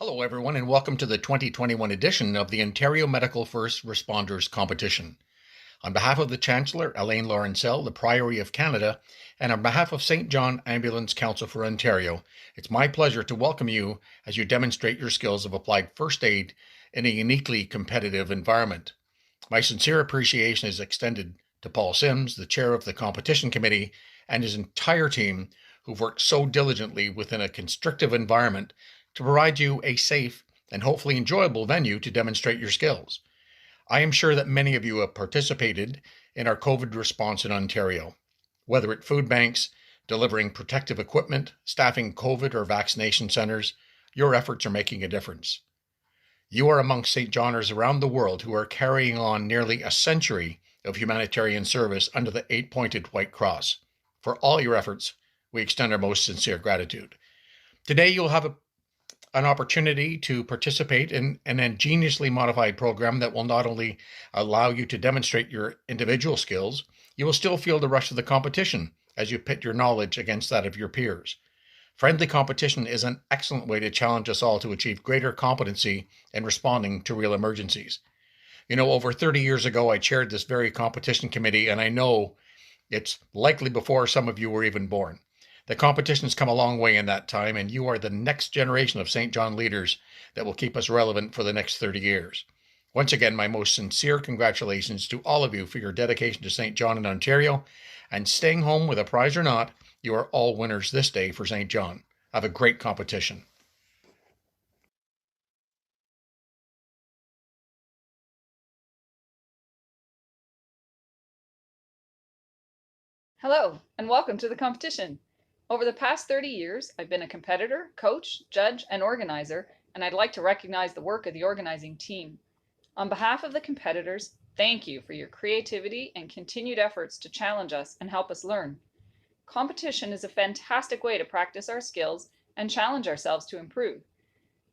Hello, everyone, and welcome to the 2021 edition of the Ontario Medical First Responders Competition. On behalf of the Chancellor, Elaine Lawrencell, the Priory of Canada, and on behalf of St. John Ambulance Council for Ontario, it's my pleasure to welcome you as you demonstrate your skills of applied first aid in a uniquely competitive environment. My sincere appreciation is extended to Paul Sims, the chair of the competition committee, and his entire team who've worked so diligently within a constrictive environment to provide you a safe and hopefully enjoyable venue to demonstrate your skills. I am sure that many of you have participated in our COVID response in Ontario, whether at food banks, delivering protective equipment, staffing COVID or vaccination centers. Your efforts are making a difference. You are amongst St. Johners around the world who are carrying on nearly a century of humanitarian service under the 8-pointed White Cross. For all your efforts, we extend our most sincere gratitude. Today, you'll have an opportunity to participate in an ingeniously modified program that will not only allow you to demonstrate your individual skills, you will still feel the rush of the competition as you pit your knowledge against that of your peers. Friendly competition is an excellent way to challenge us all to achieve greater competency in responding to real emergencies. You know, over 30 years ago, I chaired this very competition committee, and I know it's likely before some of you were even born. The competition's come a long way in that time, and you are the next generation of St. John leaders that will keep us relevant for the next 30 years. Once again, my most sincere congratulations to all of you for your dedication to St. John and Ontario, and staying home with a prize or not, you are all winners this day for St. John. Have a great competition. Hello, and welcome to the competition. Over the past 30 years, I've been a competitor, coach, judge, and organizer, and I'd like to recognize the work of the organizing team. On behalf of the competitors, thank you for your creativity and continued efforts to challenge us and help us learn. Competition is a fantastic way to practice our skills and challenge ourselves to improve.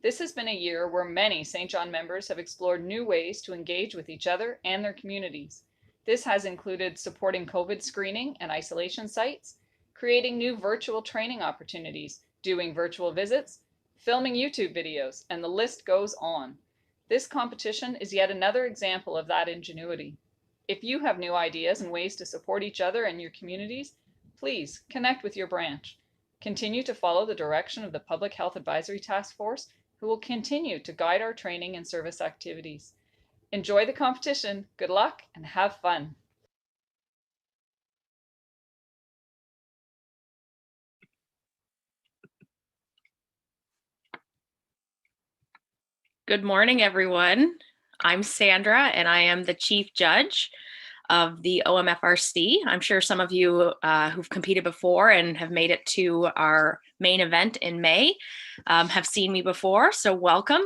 This has been a year where many St. John members have explored new ways to engage with each other and their communities. This has included supporting COVID screening and isolation sites, creating new virtual training opportunities, doing virtual visits, filming YouTube videos, and the list goes on. This competition is yet another example of that ingenuity. If you have new ideas and ways to support each other and your communities, please connect with your branch. Continue to follow the direction of the Public Health Advisory Task Force, who will continue to guide our training and service activities. Enjoy the competition, good luck, and have fun. Good morning, everyone. I'm Sandra, and I am the Chief Judge of the OMFRC. I'm sure some of you who've competed before and have made it to our main event in May have seen me before, so welcome.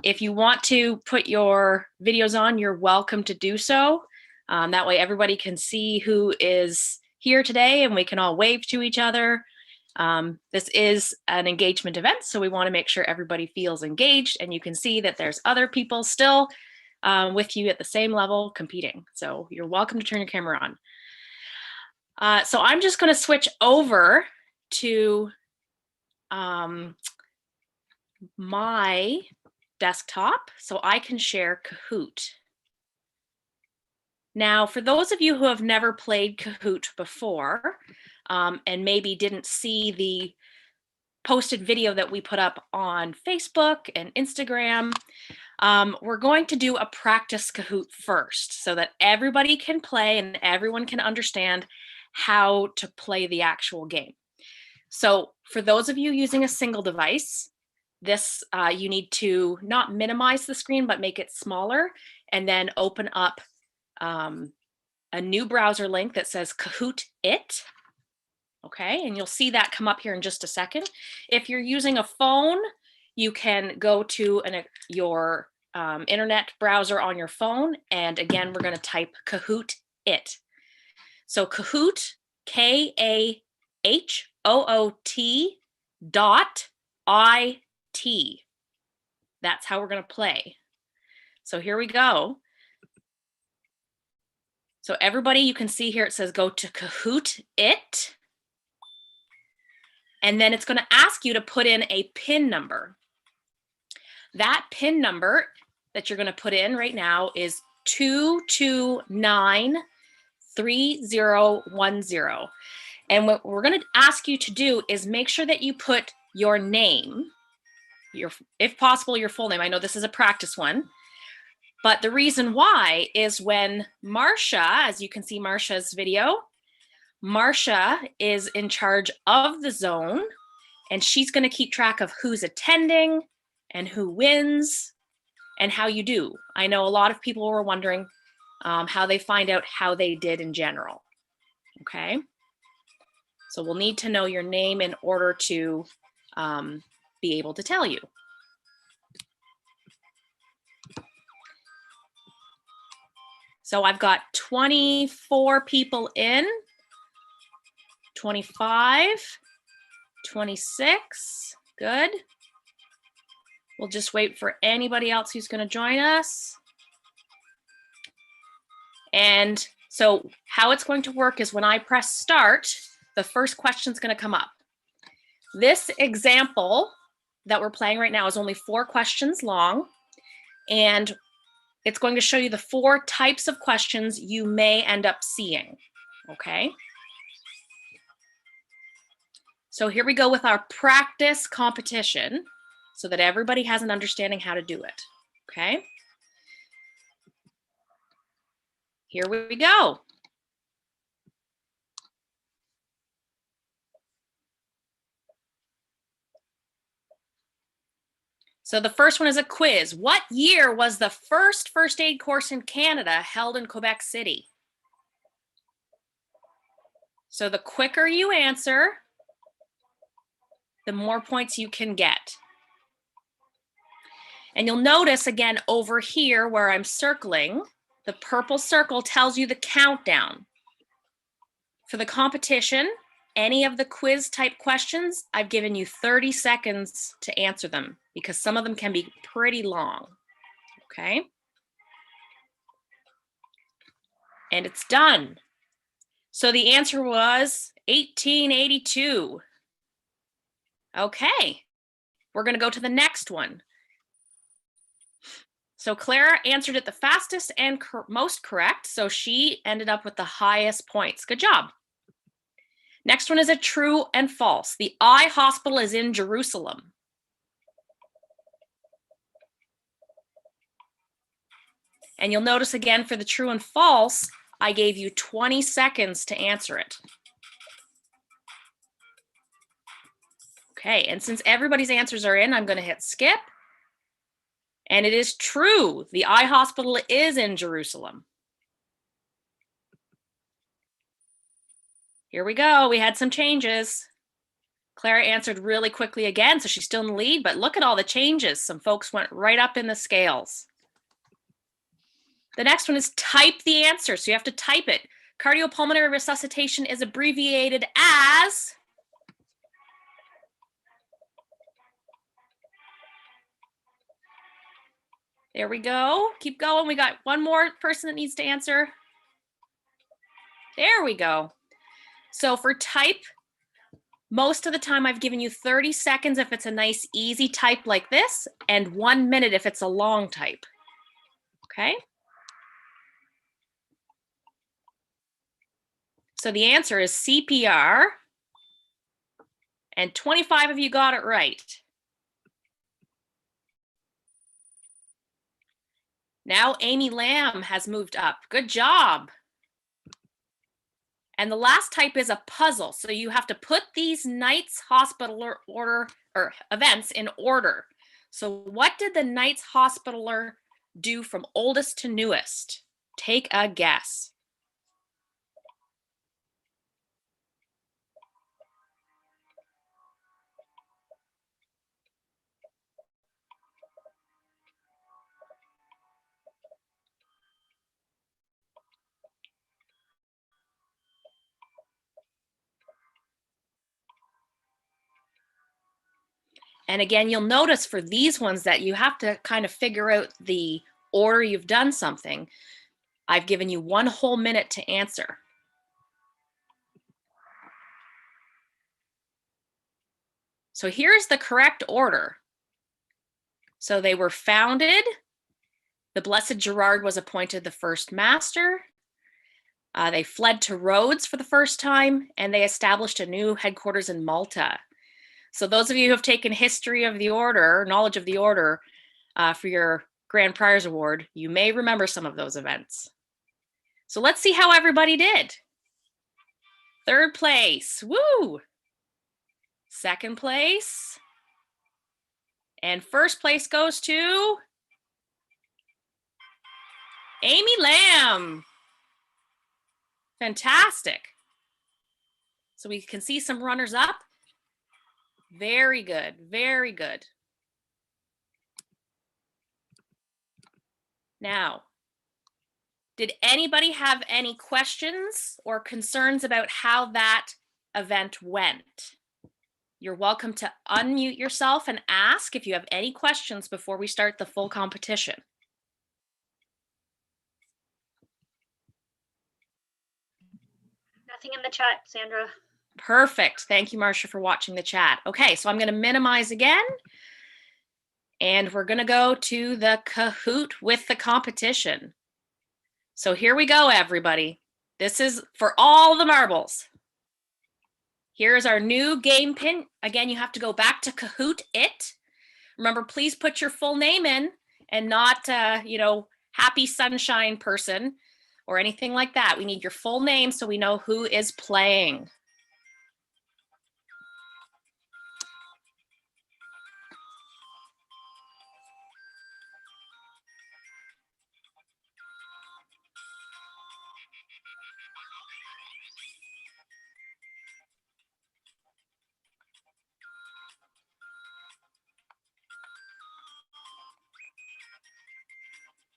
If you want to put your videos on, you're welcome to do so. That way everybody can see who is here today and we can all wave to each other. This is an engagement event, so we want to make sure everybody feels engaged, and you can see that there's other people still with you at the same level competing. So you're welcome to turn your camera on. So I'm just going to switch over to my desktop so I can share Kahoot. Now, for those of you who have never played Kahoot before, and maybe didn't see the posted video that we put up on Facebook and Instagram, we're going to do a practice Kahoot first so that everybody can play and everyone can understand how to play the actual game. So for those of you using a single device, this you need to not minimize the screen, but make it smaller, and then open up a new browser link that says Kahoot It. Okay, and you'll see that come up here in just a second. If you're using a phone, you can go to your internet browser on your phone, and again, we're going to type Kahoot It. So Kahoot, Kahoot .it. That's how we're going to play. So here we go. So everybody, you can see here it says go to Kahoot It. And then it's going to ask you to put in a PIN number. That PIN number that you're going to put in right now is 2293010. And what we're going to ask you to do is make sure that you put your name, if possible, your full name. I know this is a practice one, but the reason why is when Marcia, as you can see Marcia's video, Marcia is in charge of the zone, and she's going to keep track of who's attending and who wins and how you do. I know a lot of people were wondering how they find out how they did in general. Okay. So we'll need to know your name in order to be able to tell you. So I've got 24 people in, 25, 26, good. We'll just wait for anybody else who's going to join us. And so how it's going to work is when I press start, the first question is going to come up. This example that we're playing right now is only 4 questions long, and it's going to show you the 4 types of questions you may end up seeing, okay? So here we go with our practice competition so that everybody has an understanding how to do it, okay? Here we go. So the first one is a quiz. What year was the first aid course in Canada held in Quebec City? So the quicker you answer, the more points you can get. And you'll notice again over here where I'm circling, the purple circle tells you the countdown. For the competition, any of the quiz type questions, I've given you 30 seconds to answer them because some of them can be pretty long, okay? And it's done. So the answer was 1882. Okay, we're gonna go to the next one. So Clara answered it the fastest and most correct, so she ended up with the highest points. Good job. Next one is a true and false. The eye hospital is in Jerusalem. And you'll notice again for the true and false, I gave you 20 seconds to answer it. Okay, and since everybody's answers are in, I'm going to hit skip. And it is true. The eye hospital is in Jerusalem. Here we go. We had some changes. Clara answered really quickly again, so she's still in the lead, but look at all the changes. Some folks went right up in the scales. The next one is type the answer. So you have to type it. Cardiopulmonary resuscitation is abbreviated as... There we go. Keep going. We got one more person that needs to answer. There we go. So for type, most of the time I've given you 30 seconds if it's a nice easy type like this, and 1 minute if it's a long type. Okay. So the answer is CPR, and 25 of you got it right. Now Amy Lamb has moved up. Good job. And the last type is a puzzle. So you have to put these Knights Hospitaler events in order. So what did the Knights Hospitaler do from oldest to newest? Take a guess. And again, you'll notice for these ones that you have to kind of figure out the order you've done something. I've given you 1 whole minute to answer. So here's the correct order. So they were founded. The Blessed Gerard was appointed the first master. They fled to Rhodes for the first time, and they established a new headquarters in Malta. So those of you who have taken history of the order, knowledge of the order for your Grand Priors Award, you may remember some of those events. So let's see how everybody did. Third place, woo! Second place. And first place goes to Amy Lamb. Fantastic. So we can see some runners up. Very good, very good. Now, did anybody have any questions or concerns about how that event went? You're welcome to unmute yourself and ask if you have any questions before we start the full competition. Nothing in the chat, Sandra. Perfect. Thank you, Marcia, for watching the chat. Okay, so I'm going to minimize again. And we're going to go to the Kahoot with the competition. So here we go, everybody. This is for all the marbles. Here's our new game pin. Again, you have to go back to Kahoot It. Remember, please put your full name in and not, Happy Sunshine Person or anything like that. We need your full name so we know who is playing.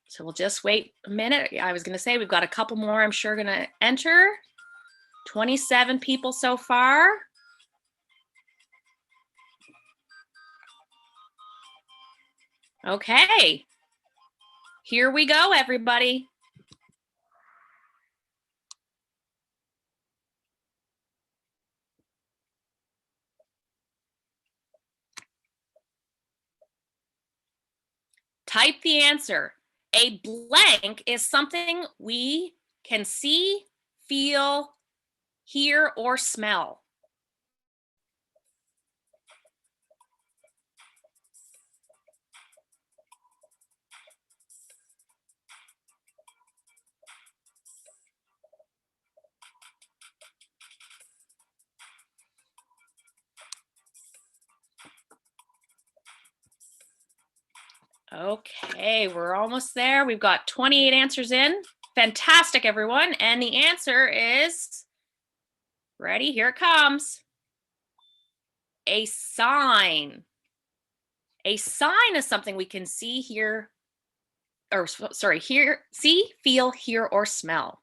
So we'll just wait a minute. I was going to say we've got a couple more, I'm sure, going to enter. 27 people so far. Okay. Here we go, everybody. Type the answer. A blank is something we can see, feel, hear, or smell. Okay, we're almost there. We've got 28 answers in. Fantastic, everyone. And the answer is, ready? Here it comes. A sign. A sign is something we can see, hear, or sorry, hear, see, feel, hear, or smell.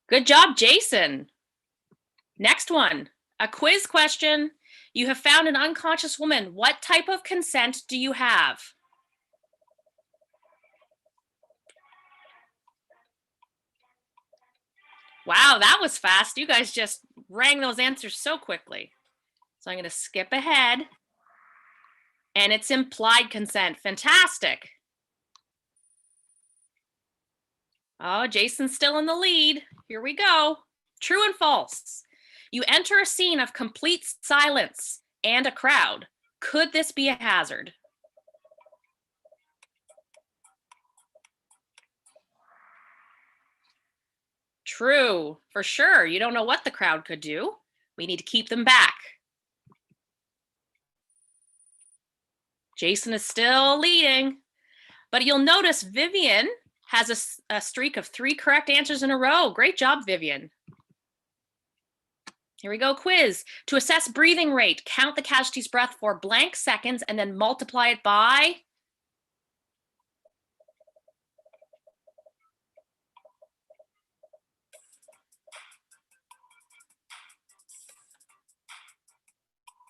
Good job, Jason. Next one, a quiz question. You have found an unconscious woman. What type of consent do you have? Wow, that was fast. You guys just rang those answers so quickly. So I'm going to skip ahead. And it's implied consent. Fantastic. Oh, Jason's still in the lead. Here we go. True and false. You enter a scene of complete silence and a crowd. Could this be a hazard? True, for sure. You don't know what the crowd could do. We need to keep them back. Jason is still leading, but you'll notice Vivian has a streak of 3 correct answers in a row. Great job, Vivian. Here we go, quiz. To assess breathing rate, count the casualty's breath for blank seconds and then multiply it by.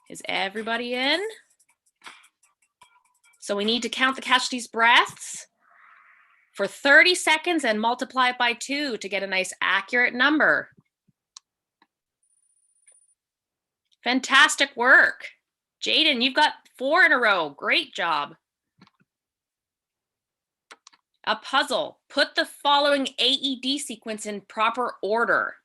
Is everybody in? So we need to count the casualty's breaths for 30 seconds and multiply it by 2 to get a nice accurate number. Fantastic work. Jaden, you've got 4 in a row. Great job. A puzzle. Put the following AED sequence in proper order.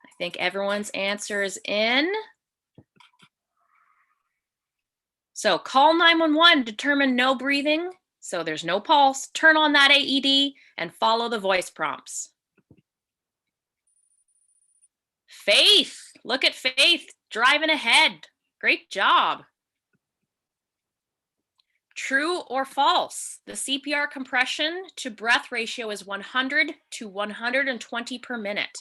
I think everyone's answer is in. So call 911, determine no breathing, so there's no pulse, turn on that AED, and follow the voice prompts. Faith, look at Faith, driving ahead. Great job. True or false? The CPR compression to breath ratio is 100 to 120 per minute.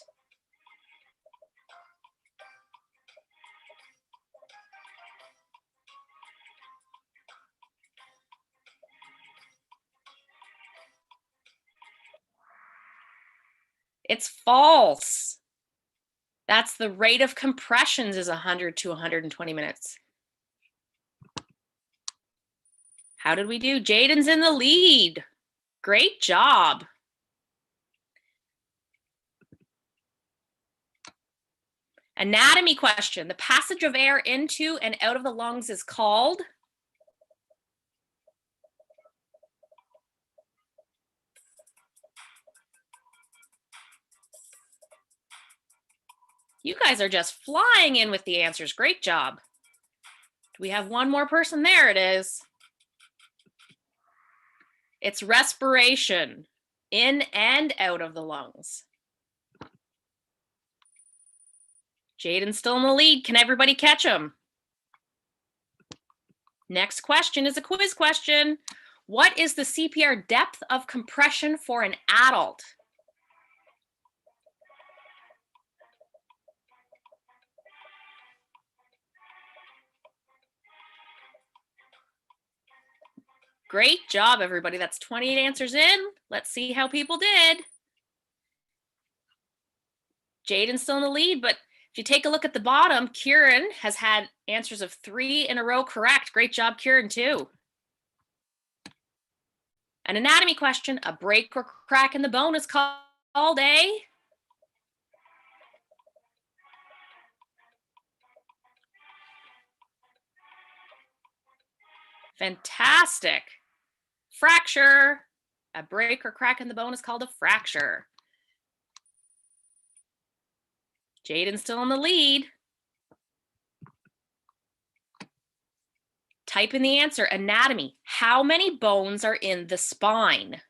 It's false. That's the rate of compressions is 100 to 120 minutes. How did we do? Jaden's in the lead. Great job. Anatomy question. The passage of air into and out of the lungs is called? You guys are just flying in with the answers. Great job. Do we have one more person? There it is. It's respiration, in and out of the lungs. Jaden's still in the lead. Can everybody catch him? Next question is a quiz question. What is the CPR depth of compression for an adult? Great job, everybody. That's 28 answers in. Let's see how people did. Jaden's still in the lead, but if you take a look at the bottom, Kieran has had answers of 3 in a row correct. Great job, Kieran, too. An anatomy question, a break or crack in the bone is called a? Fantastic. Fracture. A break or crack in the bone is called a fracture. Jaden's still in the lead. Type in the answer, anatomy. How many bones are in the spine?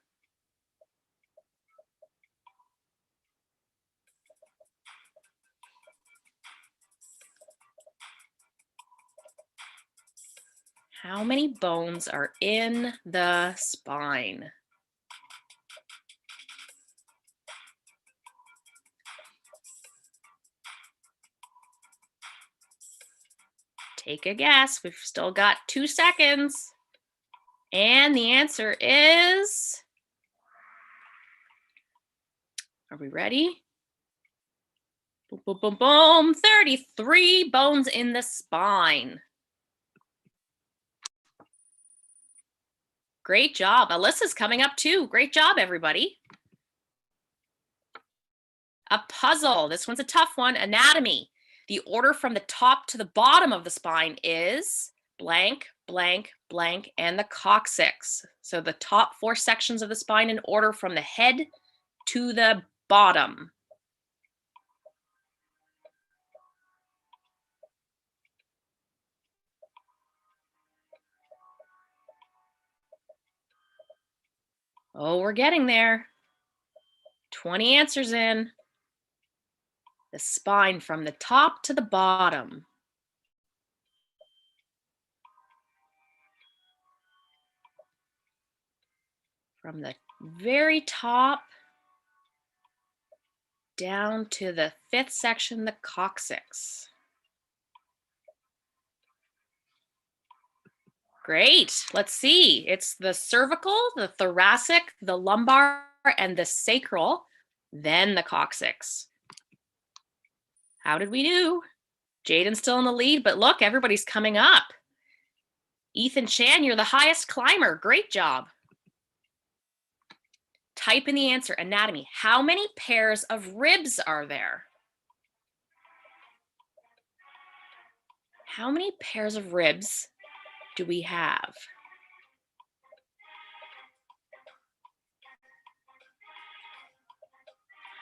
How many bones are in the spine? Take a guess. We've still got 2 seconds. And the answer is, are we ready? Boom, boom, boom, boom. 33 bones in the spine. Great job. Alyssa's coming up too. Great job, everybody. A puzzle. This one's a tough one. Anatomy. The order from the top to the bottom of the spine is blank, blank, blank, and the coccyx. So the top 4 sections of the spine in order from the head to the bottom. Oh, we're getting there. 20 answers in. The spine from the top to the bottom. From the very top down to the 5th section, the coccyx. Great. Let's see. It's the cervical, the thoracic, the lumbar, and the sacral, then the coccyx. How did we do? Jaden's still in the lead, but look, everybody's coming up. Ethan Chan, you're the highest climber. Great job. Type in the answer, anatomy. How many pairs of ribs are there? How many pairs of ribs do we have?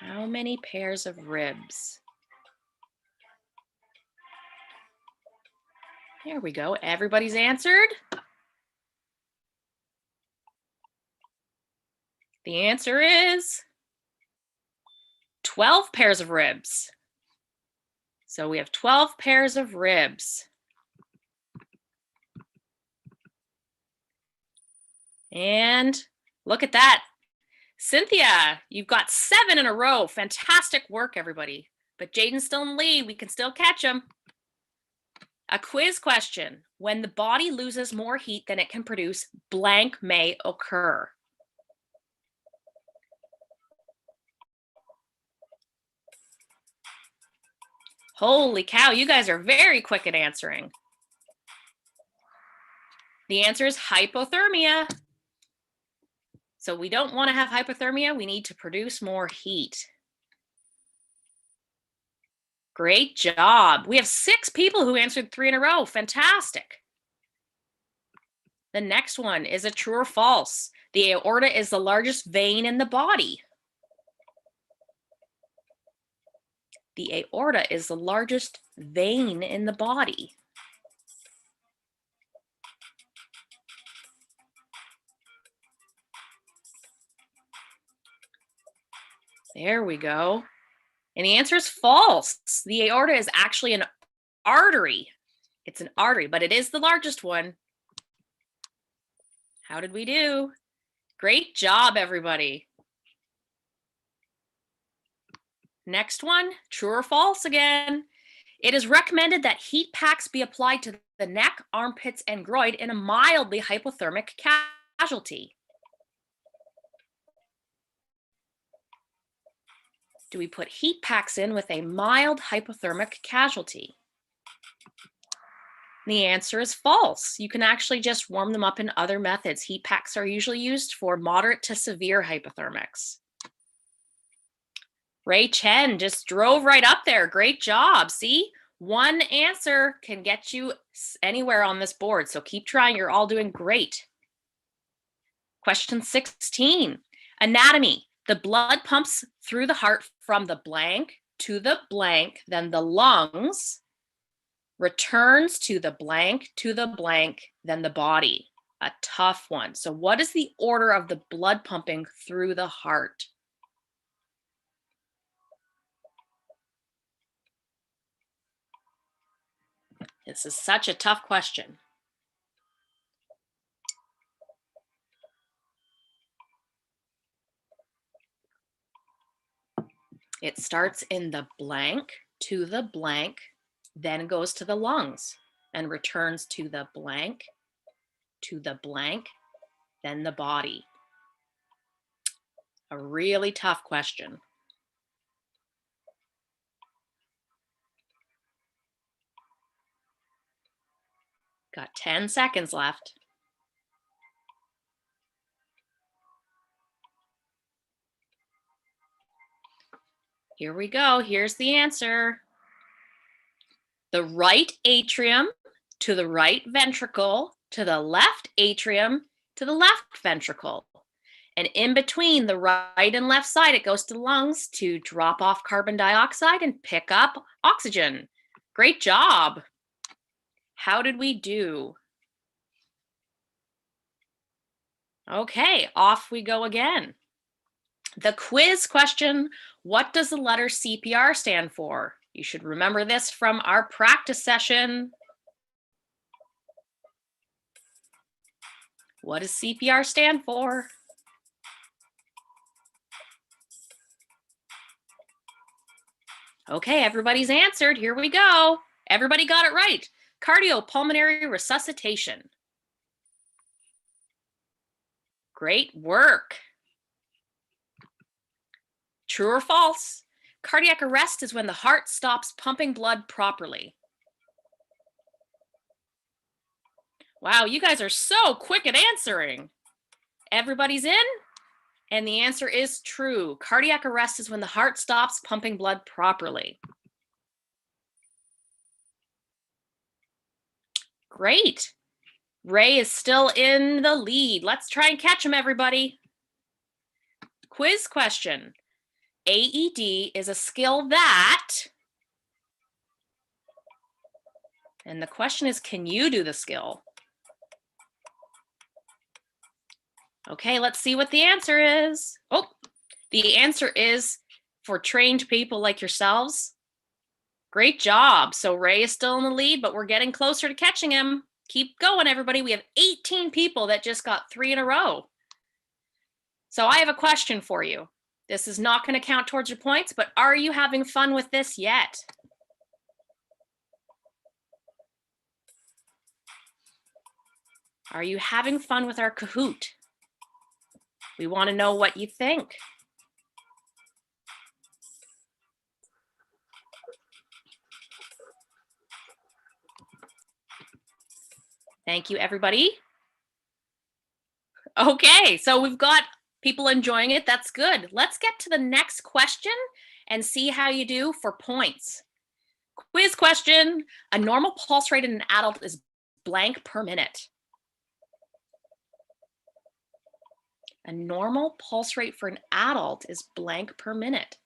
How many pairs of ribs? There we go. Everybody's answered. The answer is 12 pairs of ribs. So we have 12 pairs of ribs. And look at that. Cynthia, you've got 7 in a row. Fantastic work, everybody. But Jaden's still in the lead. We can still catch him. A quiz question. When the body loses more heat than it can produce, blank may occur. Holy cow, you guys are very quick at answering. The answer is hypothermia. So we don't want to have hypothermia. We need to produce more heat. Great job. We have 6 people who answered 3 in a row. Fantastic. The next one is a true or false. The aorta is the largest vein in the body. The aorta is the largest vein in the body. There we go. And the answer is false. The aorta is actually an artery. It's an artery, but it is the largest one. How did we do? Great job, everybody. Next one, true or false again. It is recommended that heat packs be applied to the neck, armpits, and groin in a mildly hypothermic casualty. Do we put heat packs in with a mild hypothermic casualty? The answer is false. You can actually just warm them up in other methods. Heat packs are usually used for moderate to severe hypothermics. Ray Chen just drove right up there. Great job. See, one answer can get you anywhere on this board. So keep trying. You're all doing great. Question 16, anatomy. The blood pumps through the heart from the blank to the blank, then the lungs, returns to the blank, then the body. A tough one. So what is the order of the blood pumping through the heart? This is such a tough question. It starts in the blank to the blank, then goes to the lungs and returns to the blank, then the body. A really tough question. Got 10 seconds left. Here we go. Here's the answer. The right atrium to the right ventricle, to the left atrium to the left ventricle. And in between the right and left side, it goes to the lungs to drop off carbon dioxide and pick up oxygen. Great job. How did we do? Okay, off we go again. The quiz question, what does the letter CPR stand for? You should remember this from our practice session. What does CPR stand for? Okay, everybody's answered. Here we go. Everybody got it right. Cardiopulmonary resuscitation. Great work. True or false? Cardiac arrest is when the heart stops pumping blood properly. Wow, you guys are so quick at answering. Everybody's in? And the answer is true. Cardiac arrest is when the heart stops pumping blood properly. Great. Ray is still in the lead. Let's try and catch him, everybody. Quiz question. AED is a skill that, and the question is, can you do the skill? Okay, let's see what the answer is. Oh, the answer is for trained people like yourselves. Great job. So Ray is still in the lead, but we're getting closer to catching him. Keep going, everybody. We have 18 people that just got 3 in a row. So I have a question for you. This is not going to count towards your points, but are you having fun with this yet? Are you having fun with our Kahoot? We want to know what you think. Thank you, everybody. Okay, so we've got people enjoying it. That's good. Let's get to the next question and see how you do for points. Quiz question. A normal pulse rate in an adult is blank per minute. A normal pulse rate for an adult is blank per minute.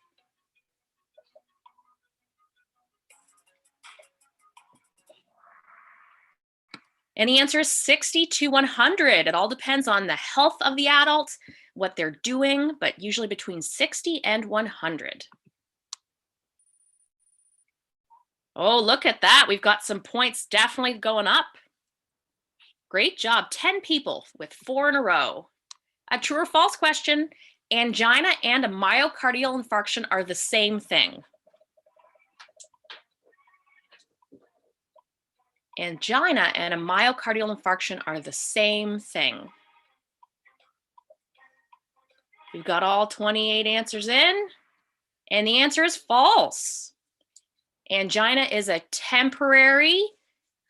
And the answer is 60 to 100. It all depends on the health of the adult, what they're doing, but usually between 60 and 100. Oh, look at that. We've got some points definitely going up. Great job. 10 people with 4 in a row. A true or false question. Angina and a myocardial infarction are the same thing. Angina and a myocardial infarction are the same thing. We've got all 28 answers in, and the answer is false. Angina is a temporary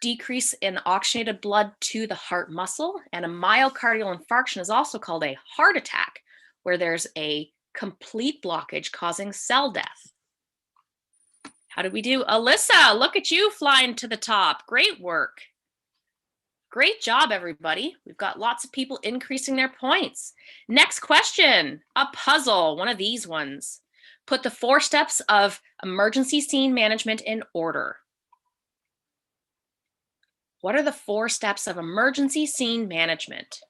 decrease in oxygenated blood to the heart muscle, and a myocardial infarction is also called a heart attack, where there's a complete blockage causing cell death. How did we do? Alyssa, look at you flying to the top. Great work. Great job, everybody. We've got lots of people increasing their points. Next question, a puzzle, one of these ones. Put the 4 steps of emergency scene management in order. What are the 4 steps of emergency scene management?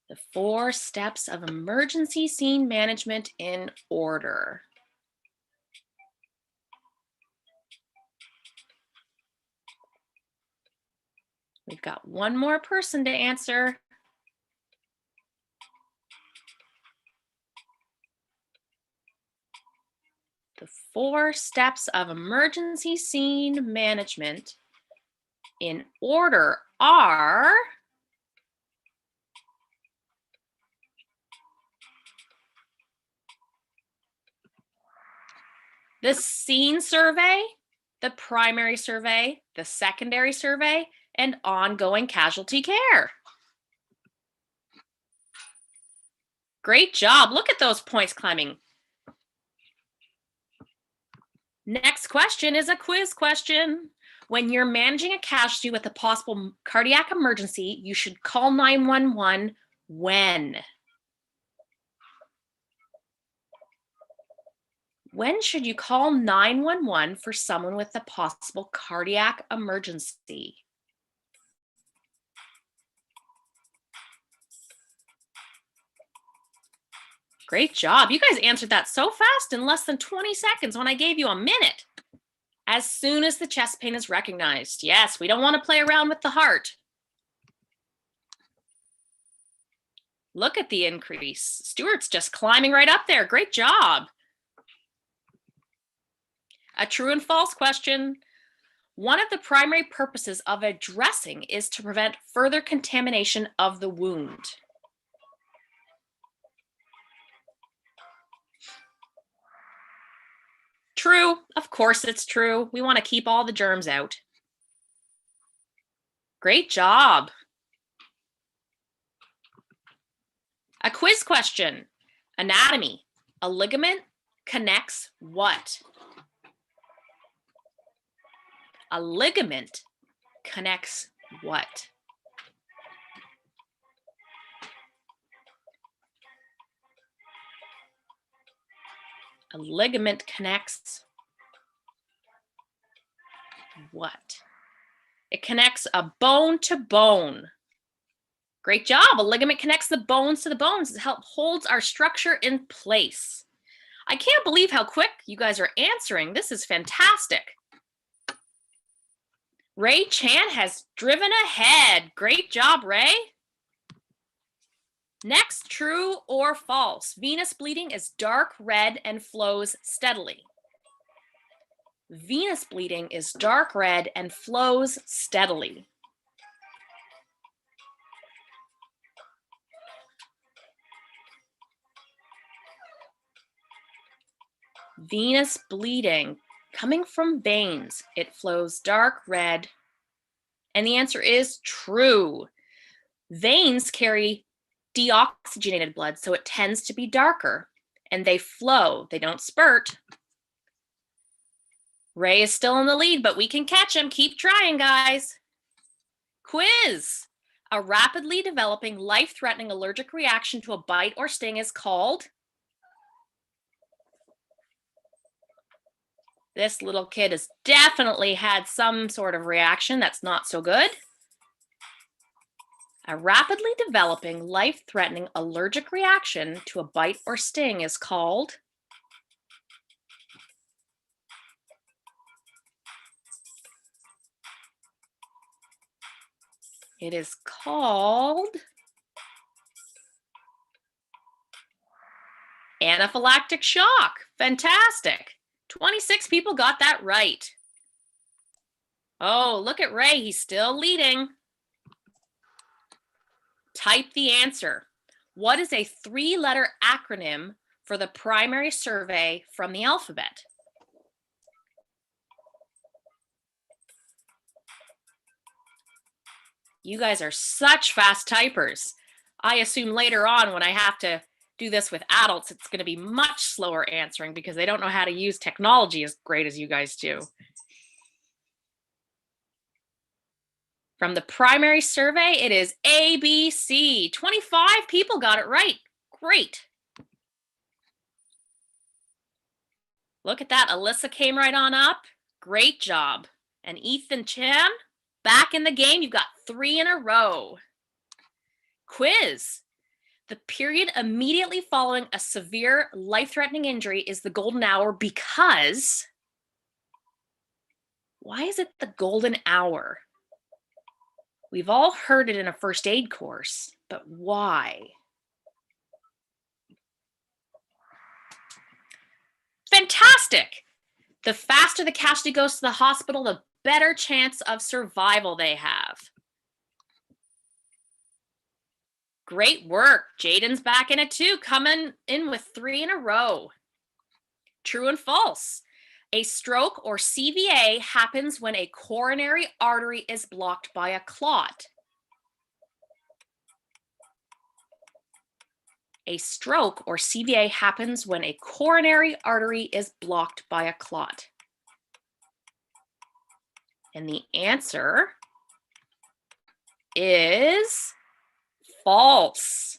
The 4 steps of emergency scene management in order. We've got one more person to answer. The 4 steps of emergency scene management in order are the scene survey, the primary survey, the secondary survey, and ongoing casualty care. Great job. Look at those points climbing. Next question is a quiz question. When you're managing a casualty with a possible cardiac emergency, you should call 911 when? When should you call 911 for someone with a possible cardiac emergency? Great job. You guys answered that so fast in less than 20 seconds when I gave you a minute. As soon as the chest pain is recognized. Yes, we don't want to play around with the heart. Look at the increase. Stuart's just climbing right up there. Great job. A true and false question. One of the primary purposes of a dressing is to prevent further contamination of the wound. True. Of course it's true. We want to keep all the germs out. Great job. A quiz question. Anatomy. A ligament connects what? A ligament connects what? A ligament connects what? It connects a bone to bone. Great job. A ligament connects the bones to the bones. It holds our structure in place. I can't believe how quick you guys are answering. This is fantastic. Ray Chan has driven ahead. Great job, Ray. Next, true or false? Venous bleeding is dark red and flows steadily. Venous bleeding is dark red and flows steadily. Venous bleeding coming from veins, it flows dark red. And the answer is true. Veins carry deoxygenated blood, so it tends to be darker, and they flow. They don't spurt. Ray is still in the lead, but we can catch him. Keep trying, guys. Quiz. A rapidly developing life-threatening allergic reaction to a bite or sting is called? This little kid has definitely had some sort of reaction that's not so good. A rapidly developing life-threatening allergic reaction to a bite or sting is called? It is called anaphylactic shock. Fantastic. 26 people got that right. Oh, look at Ray. He's still leading. Type the answer. What is a 3-letter acronym for the primary survey from the alphabet? You guys are such fast typers. I assume later on when I have to do this with adults, it's going to be much slower answering because they don't know how to use technology as great as you guys do. From the primary survey, it is ABC. 25 people got it right. Great. Look at that. Alyssa came right on up. Great job. And Ethan Chan, back in the game. You've got 3 in a row. Quiz. The period immediately following a severe life-threatening injury is the golden hour because... Why is it the golden hour? We've all heard it in a first aid course, but why? Fantastic! The faster the casualty goes to the hospital, the better chance of survival they have. Great work. Jaden's back in it too, coming in with 3 in a row. True and false. A stroke or CVA happens when a coronary artery is blocked by a clot. A stroke or CVA happens when a coronary artery is blocked by a clot. And the answer is false.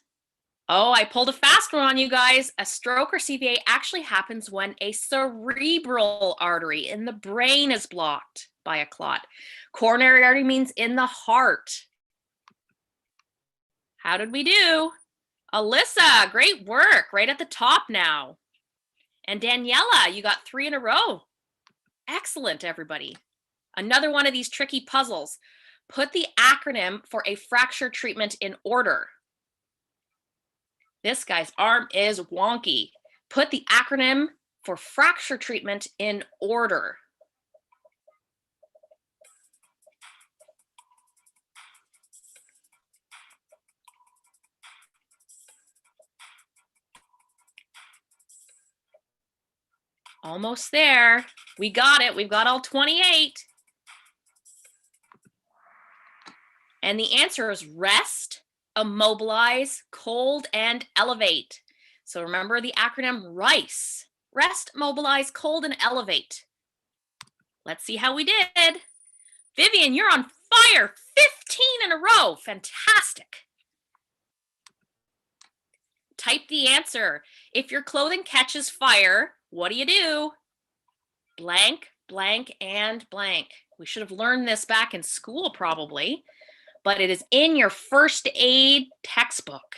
Oh, I pulled a fast one on you guys. A stroke or CVA actually happens when a cerebral artery in the brain is blocked by a clot. Coronary artery means in the heart. How did we do? Alyssa, great work. Right at the top now. And Daniela, you got 3 in a row. Excellent, everybody. Another one of these tricky puzzles. Put the acronym for a fracture treatment in order. This guy's arm is wonky. Put the acronym for fracture treatment in order. Almost there. We got it. We've got all 28. And the answer is rest, immobilize, cold, and elevate. So remember the acronym RICE. Rest, mobilize, cold, and elevate. Let's see how we did. Vivian, you're on fire. 15 in a row. Fantastic. Type the answer. If your clothing catches fire, what do? Blank, blank, and blank. We should have learned this back in school probably, but it is in your first aid textbook.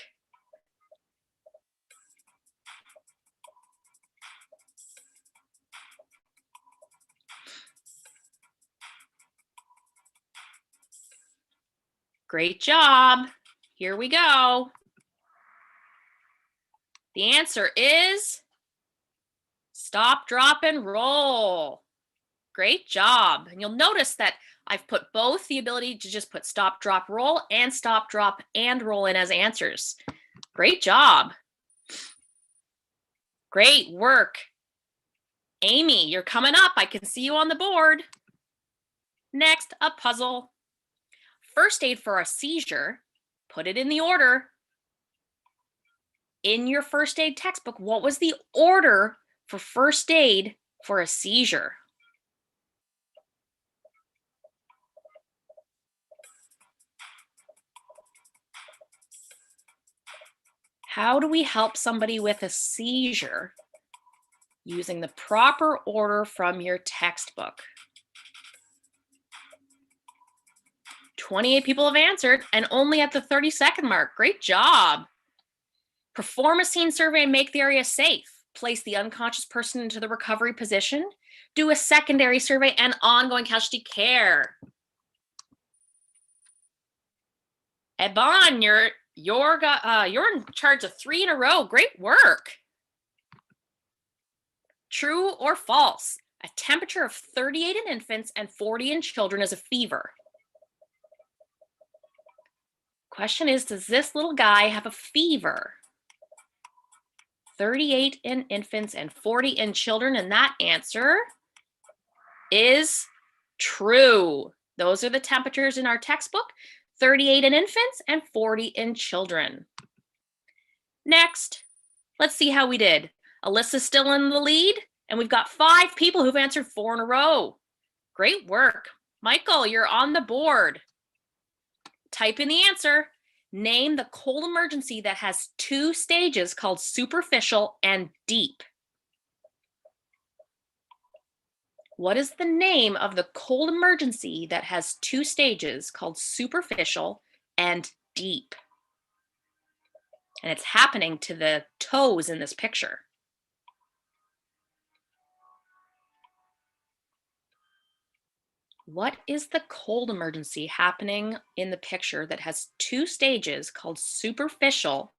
Great job. Here we go. The answer is stop, drop, and roll. Great job. And you'll notice that I've put both the ability to just put stop, drop, roll and stop, drop, and roll in as answers. Great job. Great work. Amy, you're coming up. I can see you on the board. Next, a puzzle. First aid for a seizure. Put it in the order. In your first aid textbook, what was the order for first aid for a seizure? How do we help somebody with a seizure using the proper order from your textbook? 28 people have answered and only at the 30-second mark. Great job. Perform a scene survey and make the area safe. Place the unconscious person into the recovery position. Do a secondary survey and ongoing casualty care. Eban, you're in charge of 3 in a row. Great work. True or false? A temperature of 38 in infants and 40 in children is a fever. Question is, does this little guy have a fever? 38 in infants and 40 in children, and that answer is true. Those are the temperatures in our textbook, 38 in infants and 40 in children. Next, let's see how we did. Alyssa's still in the lead, and we've got 5 people who've answered 4 in a row. Great work. Michael, you're on the board. Type in the answer. Name the cold emergency that has 2 stages called superficial and deep. What is the name of the cold emergency that has 2 stages called superficial and deep? And it's happening to the toes in this picture. What is the cold emergency happening in the picture that has 2 stages called superficial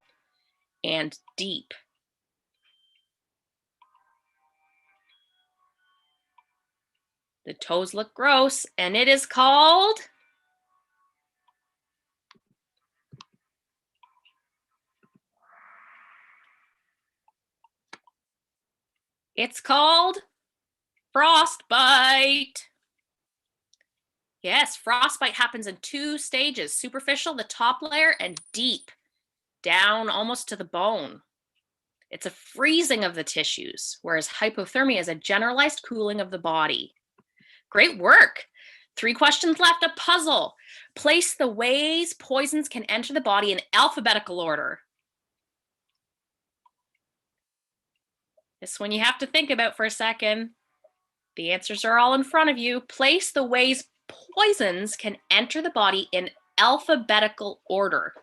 and deep? The toes look gross, and it is called frostbite. Yes, frostbite happens in 2 stages, superficial, the top layer, and deep, down almost to the bone. It's a freezing of the tissues, whereas hypothermia is a generalized cooling of the body. Great work. 3 questions left, a puzzle. Place the ways poisons can enter the body in alphabetical order. This one you have to think about for a second. The answers are all in front of you. Place the ways poisons can enter the body in alphabetical order.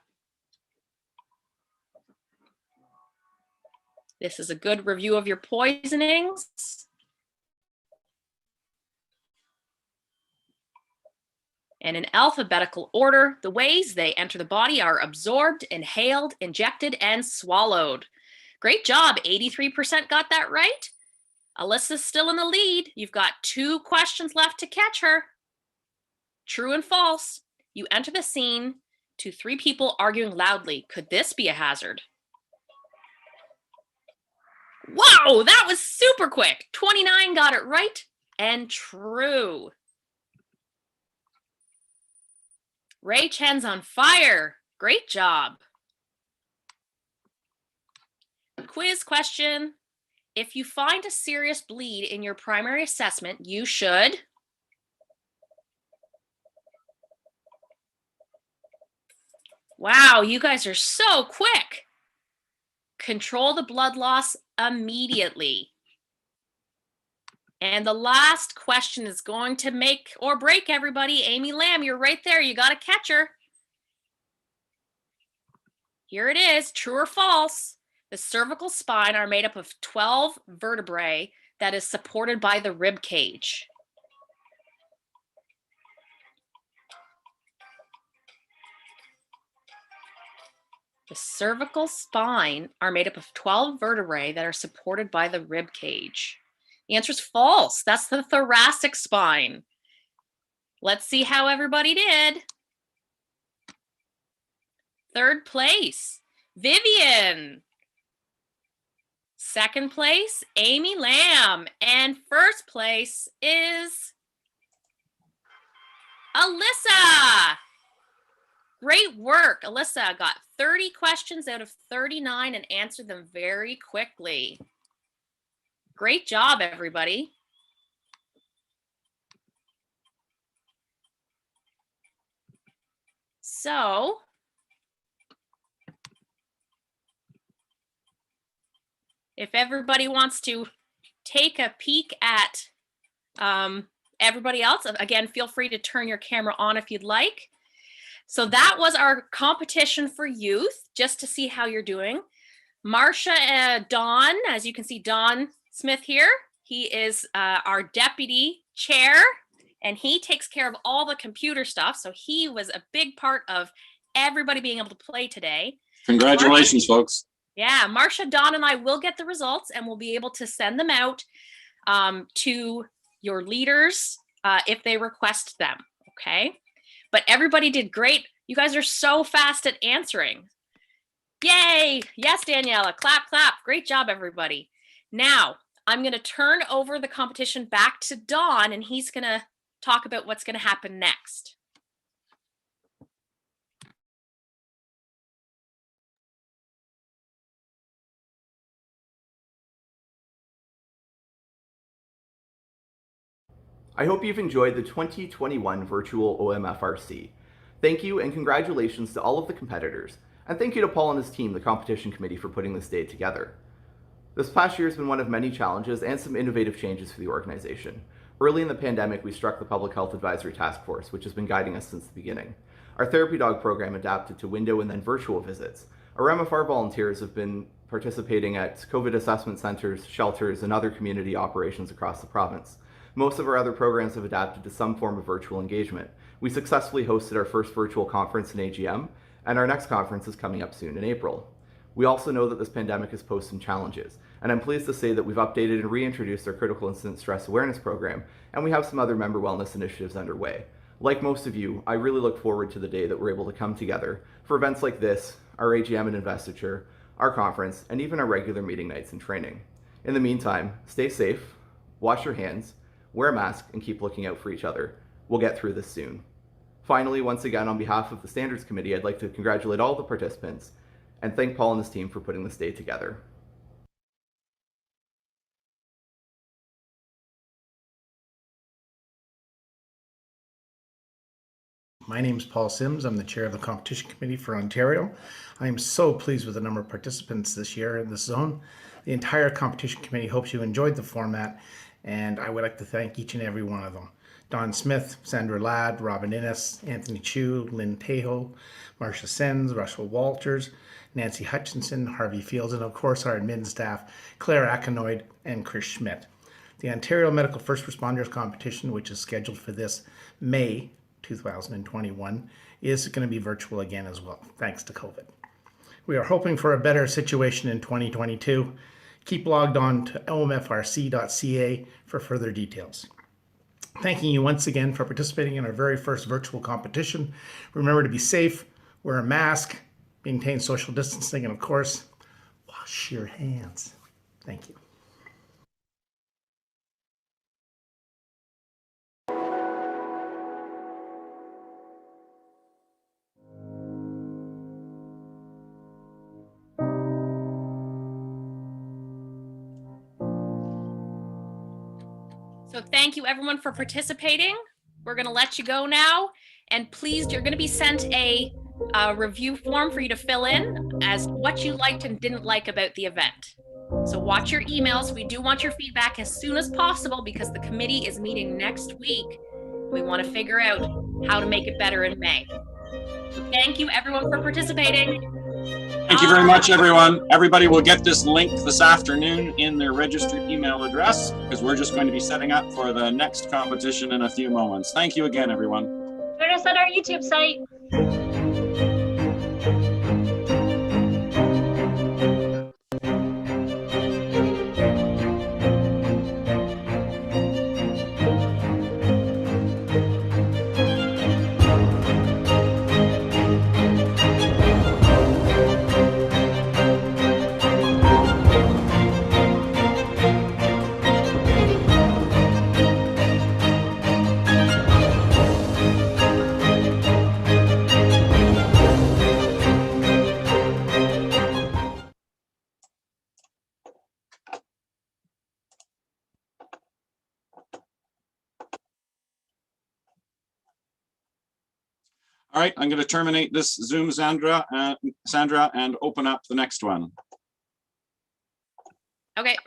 This is a good review of your poisonings. And in alphabetical order, the ways they enter the body are absorbed, inhaled, injected, and swallowed. Great job. 83% got that right. Alyssa's still in the lead. You've got 2 questions left to catch her. True and false. You enter the scene to 3 people arguing loudly. Could this be a hazard? Wow, that was super quick. 29 got it right and true. Ray Chen's on fire. Great job. Quiz question. If you find a serious bleed in your primary assessment, you should Wow, you guys are so quick. Control the blood loss immediately. And the last question is going to make or break everybody. Amy Lamb, you're right there. You got to catch her. Here it is. True or false? The cervical spine are made up of 12 vertebrae that is supported by the rib cage. The cervical spine are made up of 12 vertebrae that are supported by the rib cage. The answer is false. That's the thoracic spine. Let's see how everybody did. 3rd place, Vivian. 2nd place, Amy Lamb. And 1st place is Alyssa. Great work. Alyssa got 30 questions out of 39 and answered them very quickly. Great job, everybody. So, if everybody wants to take a peek at everybody else, again, feel free to turn your camera on if you'd like. So that was our competition for youth, just to see how you're doing. Marcia, Don, as you can see, Don Smith here. He is our deputy chair, and he takes care of all the computer stuff. So he was a big part of everybody being able to play today. Congratulations, folks. Yeah, Marcia, Don, and I will get the results, and we'll be able to send them out to your leaders if they request them, okay? But everybody did great. You guys are so fast at answering. Yay! Yes, Daniela, clap, clap. Great job, everybody. Now, I'm going to turn over the competition back to Don, and he's going to talk about what's going to happen next. I hope you've enjoyed the 2021 virtual OMFRC. Thank you and congratulations to all of the competitors, and thank you to Paul and his team, the competition committee, for putting this day together. This past year has been one of many challenges and some innovative changes for the organization. Early in the pandemic, we struck the Public Health Advisory Task Force, which has been guiding us since the beginning. Our therapy dog program adapted to window and then virtual visits. Our MFR volunteers have been participating at COVID assessment centers, shelters, and other community operations across the province. Most of our other programs have adapted to some form of virtual engagement. We successfully hosted our first virtual conference in AGM, and our next conference is coming up soon in April. We also know that this pandemic has posed some challenges, and I'm pleased to say that we've updated and reintroduced our critical incident stress awareness program, and we have some other member wellness initiatives underway. Like most of you, I really look forward to the day that we're able to come together for events like this, our AGM and investiture, our conference, and even our regular meeting nights and training. In the meantime, stay safe, wash your hands, wear a mask, and keep looking out for each other. We'll get through this soon. Finally, once again, on behalf of the Standards Committee, I'd like to congratulate all the participants and thank Paul and his team for putting this day together. My name is Paul Sims. I'm the chair of the Competition Committee for Ontario. I am so pleased with the number of participants this year in this zone. The entire Competition Committee hopes you enjoyed the format, and I would like to thank each and every one of them. Don Smith, Sandra Ladd, Robin Innes, Anthony Chu, Lynn Tejo, Marcia Sens, Russell Walters, Nancy Hutchinson, Harvey Fields, and of course our admin staff, Claire Akinoid and Chris Schmidt. The Ontario Medical First Responders Competition, which is scheduled for this May 2021 is going to be virtual again as well, thanks to COVID. We are hoping for a better situation in 2022. Keep logged on to omfrc.ca for further details. Thanking you once again for participating in our very first virtual competition. Remember to be safe, wear a mask, maintain social distancing, and of course, wash your hands. Thank you. So thank you everyone for participating. We're going to let you go now. And please, you're going to be sent a review form for you to fill in as what you liked and didn't like about the event. So watch your emails. We do want your feedback as soon as possible because the committee is meeting next week. We want to figure out how to make it better in May. So thank you everyone for participating. Thank you very much, everyone. Everybody will get this link this afternoon in their registered email address because we're just going to be setting up for the next competition in a few moments. Thank you again, everyone. Join us on our YouTube site. All right, I'm going to terminate this Zoom, Sandra, and open up the next one. Okay.